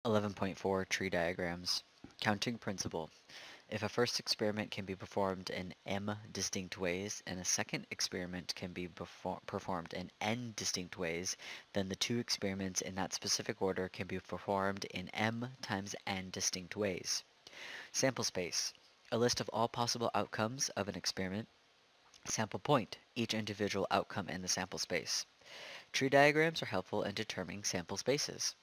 11.4 Tree Diagrams. Counting Principle. If a first experiment can be performed in m distinct ways and a second experiment can be performed in n distinct ways, then the two experiments in that specific order can be performed in m times n distinct ways. Sample space. A list of all possible outcomes of an experiment. Sample point. Each individual outcome in the sample space. Tree diagrams are helpful in determining sample spaces.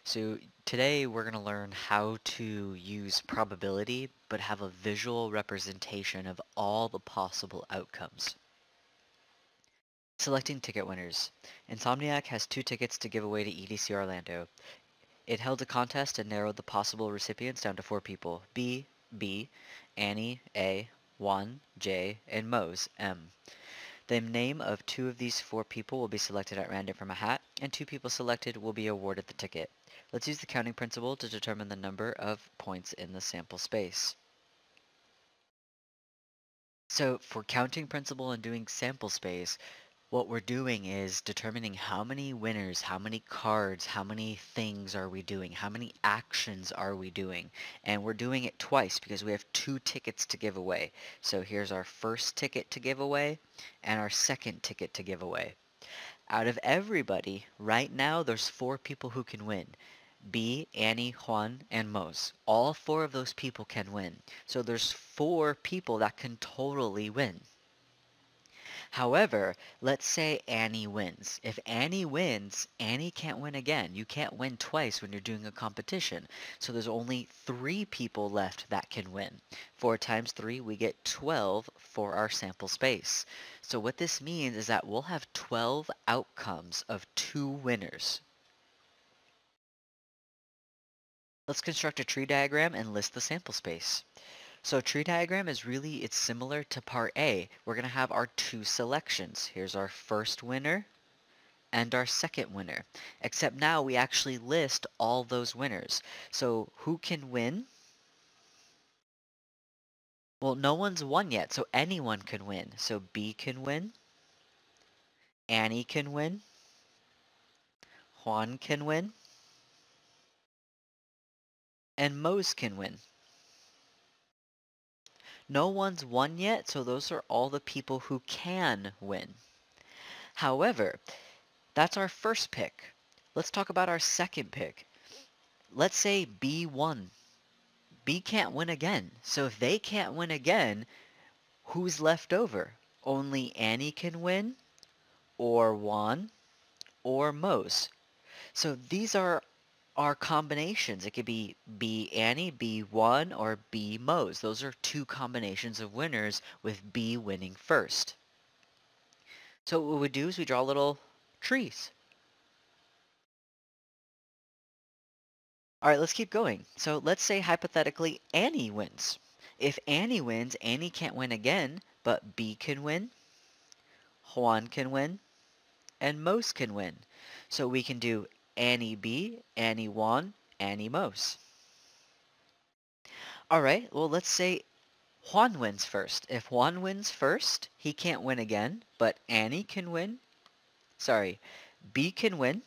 So today we're going to learn how to use probability but have a visual representation of all the possible outcomes. Selecting ticket winners. Insomniac has 2 tickets to give away to EDC Orlando. It held a contest and narrowed the possible recipients down to 4 people: B, Annie, A, Juan, J, and Mose, M. The name of 2 of these 4 people will be selected at random from a hat, and 2 people selected will be awarded the ticket. Let's use the counting principle to determine the number of points in the sample space. So for counting principle and doing sample space, what we're doing is determining how many winners, how many cards, how many things are we doing, how many actions are we doing. And we're doing it twice because we have 2 tickets to give away. So here's our first ticket to give away and our second ticket to give away. Out of everybody, right now there's 4 people who can win. B, Annie, Juan, and Mose. All 4 of those people can win. So there's 4 people that can totally win. However, let's say Annie wins. If Annie wins, Annie can't win again. You can't win twice when you're doing a competition. So there's only 3 people left that can win. 4 times 3, we get 12 for our sample space. So what this means is that we'll have 12 outcomes of 2 winners. Let's construct a tree diagram and list the sample space. So a tree diagram is it's similar to part A. We're going to have our 2 selections. Here's our first winner and our second winner. Except now we actually list all those winners. So who can win? Well, no one's won yet, so anyone can win. So B can win, Annie can win, Juan can win, and Mose can win. No one's won yet, so those are all the people who can win. However, that's our first pick. Let's talk about our second pick. Let's say B won. B can't win again. So if they can't win again, who's left over? Only Annie can win, or Juan, or Mose. So these are our combinations. It could be B Annie, B Juan, or B Mose. Those are 2 combinations of winners with B winning first. So what we would do is we draw little trees. Alright, let's keep going. So let's say hypothetically Annie wins. If Annie wins, Annie can't win again, but B can win, Juan can win, and Mose can win. So we can do Annie B, Annie Juan, Annie Mose. Alright, well let's say Juan wins first. If Juan wins first, he can't win again, but Annie can win. Sorry, B can win,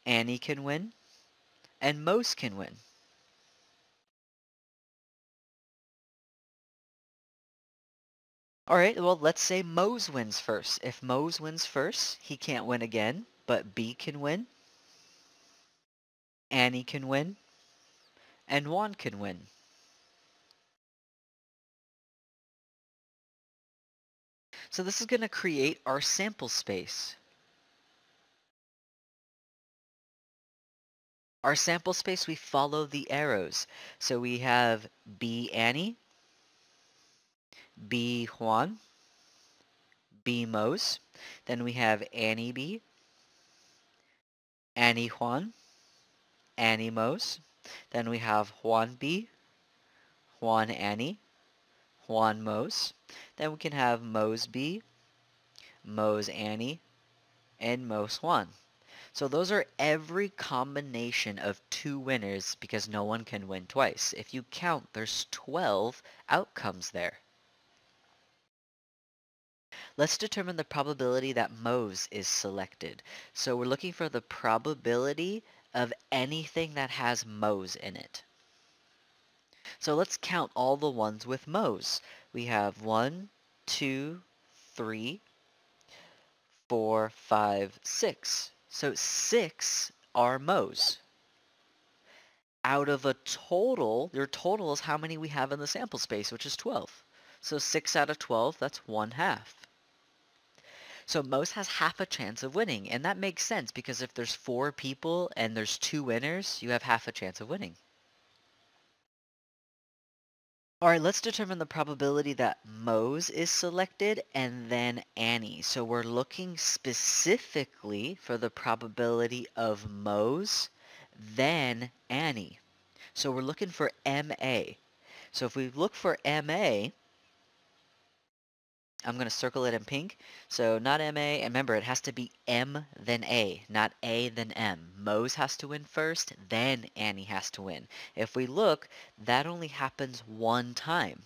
Annie can win, and Mose can win. Alright, well let's say Mose wins first. If Mose wins first, he can't win again, but B can win, Annie can win, and Juan can win. So this is going to create our sample space. Our sample space, we follow the arrows. So we have B Annie, B Juan, B Mose. Then we have Annie B, Annie Juan, Annie Mose. Then we have Juan B, Juan Annie, Juan Mose. Then we can have Mose B, Mose Annie, and Mose Juan. So those are every combination of 2 winners because no one can win twice. If you count, there's 12 outcomes there. Let's determine the probability that Mose is selected. So we're looking for the probability of anything that has Mo's in it. So let's count all the ones with Mo's. We have 1, 2, 3, 4, 5, 6. So 6 are Mo's. Out of a total, your total is how many we have in the sample space, which is 12. So 6 out of 12, that's 1/2. So Mo's has half a chance of winning, and that makes sense because if there's 4 people and there's 2 winners, you have half a chance of winning. Alright, let's determine the probability that Mo's is selected and then Annie. So we're looking specifically for the probability of Mo's, then Annie. So we're looking for MA. So if we look for MA, I'm going to circle it in pink. So not MA, and remember it has to be M then A, not A then M. Mo's has to win first, then Annie has to win. If we look, that only happens one time.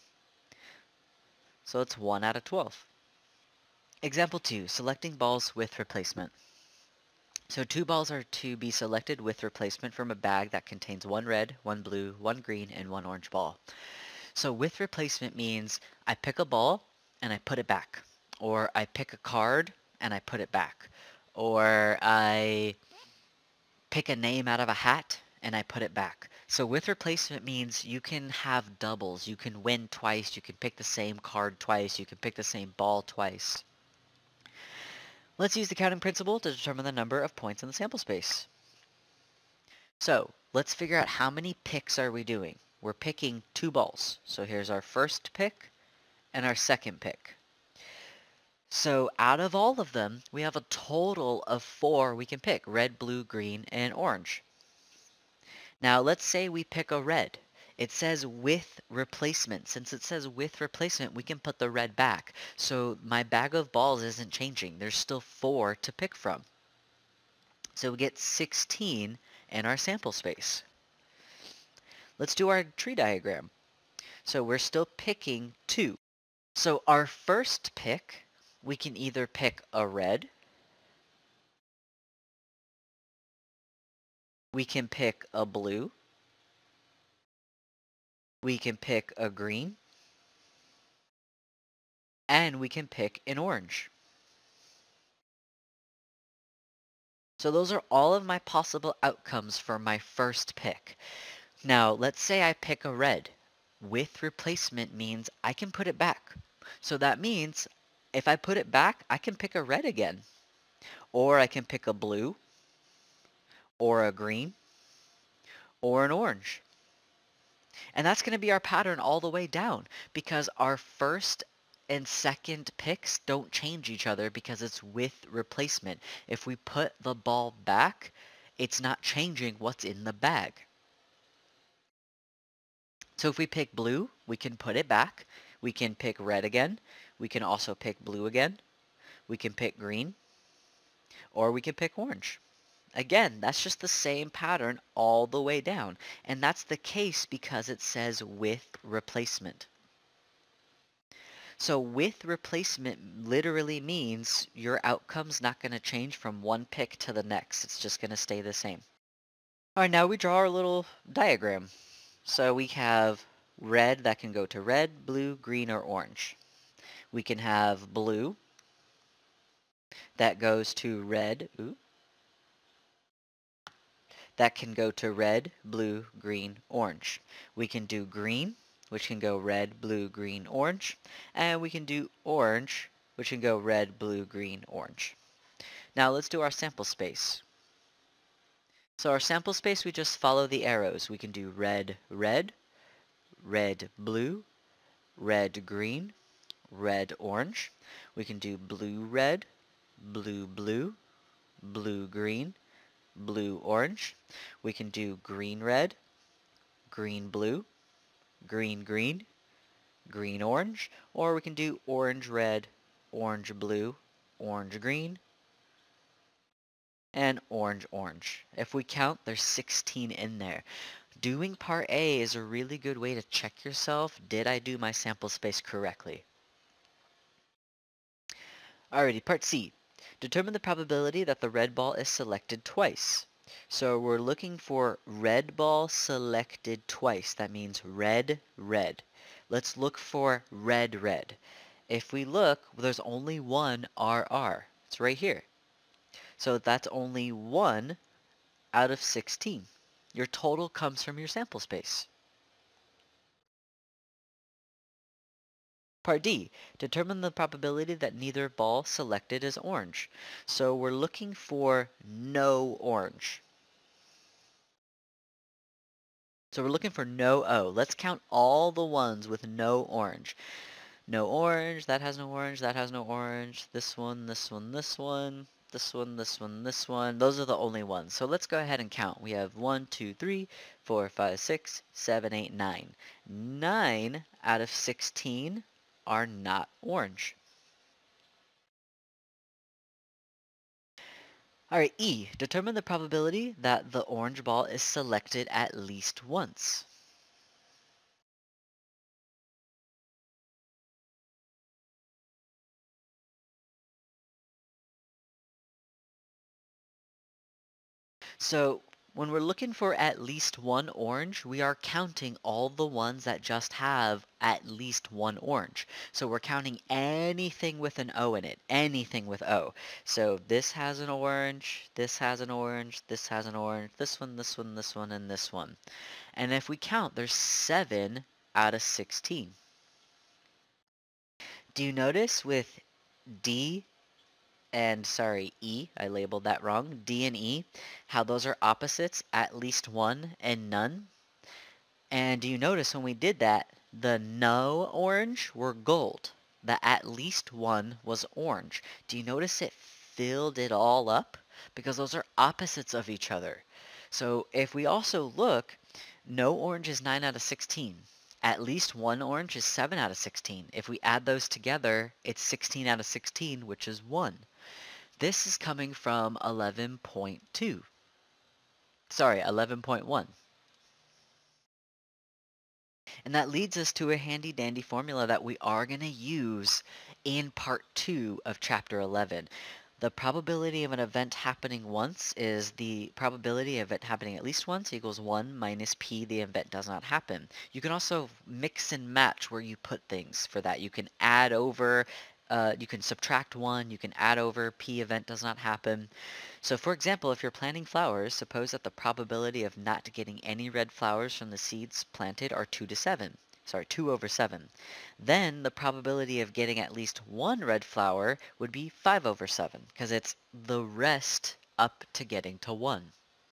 So it's 1 out of 12. Example 2, selecting balls with replacement. So 2 balls are to be selected with replacement from a bag that contains 1 red, 1 blue, 1 green, and 1 orange ball. So with replacement means I pick a ball and I put it back. Or I pick a card and I put it back. Or I pick a name out of a hat and I put it back. So with replacement means you can have doubles. You can win twice. You can pick the same card twice. You can pick the same ball twice. Let's use the counting principle to determine the number of points in the sample space. So let's figure out how many picks are we doing. We're picking 2 balls. So here's our first pick and our second pick. So out of all of them, we have a total of 4 we can pick. Red, blue, green, and orange. Now let's say we pick a red. It says with replacement. Since it says with replacement, we can put the red back. So my bag of balls isn't changing. There's still 4 to pick from. So we get 16 in our sample space. Let's do our tree diagram. So we're still picking 2. So our first pick, we can either pick a red, we can pick a blue, we can pick a green, and we can pick an orange. So those are all of my possible outcomes for my first pick. Now, let's say I pick a red. With replacement means I can put it back. So that means if I put it back, I can pick a red again. Or I can pick a blue, or a green, or an orange. And that's going to be our pattern all the way down because our first and second picks don't change each other because it's with replacement. If we put the ball back, it's not changing what's in the bag. So if we pick blue, we can put it back. We can pick red again. We can also pick blue again. We can pick green. Or we can pick orange. Again, that's just the same pattern all the way down. And that's the case because it says with replacement. So with replacement literally means your outcome's not going to change from one pick to the next. It's just going to stay the same. Alright, now we draw our little diagram. So we have red that can go to red, blue, green, or orange. We can have blue that goes to red. Ooh. That can go to red, blue, green, orange. We can do green, which can go red, blue, green, orange. And we can do orange, which can go red, blue, green, orange. Now let's do our sample space. So our sample space, we just follow the arrows. We can do red, red, red, blue, red, green, red, orange. We can do blue, red, blue, blue, blue, green, blue, orange. We can do green, red, green, blue, green, green, green, orange. Or we can do orange, red, orange, blue, orange, green, and orange, orange. If we count, there's 16 in there. Doing part A is a really good way to check yourself. Did I do my sample space correctly? Alrighty, part C. Determine the probability that the red ball is selected twice. So we're looking for red ball selected twice. That means red, red. Let's look for red, red. If we look, there's only one RR. It's right here. So that's only 1 out of 16. Your total comes from your sample space. Part D, determine the probability that neither ball selected is orange. So we're looking for no orange. So we're looking for no O. Let's count all the ones with no orange. No orange, that has no orange, that has no orange, this one, this one, this one, this one, this one, this one. Those are the only ones. So let's go ahead and count. We have 1, 2, 3, 4, 5, 6, 7, 8, 9. 9 out of 16 are not orange. Alright, E. Determine the probability that the orange ball is selected at least once. So when we're looking for at least one orange, we are counting all the ones that just have at least one orange. So we're counting anything with an O in it, anything with O. So this has an orange, this has an orange, this has an orange, this one, this one, this one, and this one. And if we count, there's 7 out of 16. Do you notice with D and E, I labeled that wrong, D and E, how those are opposites, at least one and none? And do you notice when we did that, the no orange were gold. The at least one was orange. Do you notice it filled it all up? Because those are opposites of each other. So if we also look, no orange is 9 out of 16. At least one orange is 7 out of 16. If we add those together, it's 16 out of 16, which is 1. This is coming from 11.2. Sorry, 11.1. And that leads us to a handy dandy formula that we are going to use in part 2 of chapter 11. The probability of an event happening once is the probability of it happening at least once equals 1 minus p, the event does not happen. You can also mix and match where you put things for that. You can add over, you can subtract 1, you can add over, p event does not happen. So for example, if you're planting flowers, suppose that the probability of not getting any red flowers from the seeds planted are 2 to 7. Sorry, 2 over 7. Then the probability of getting at least one red flower would be 5 over 7, because it's the rest up to getting to 1.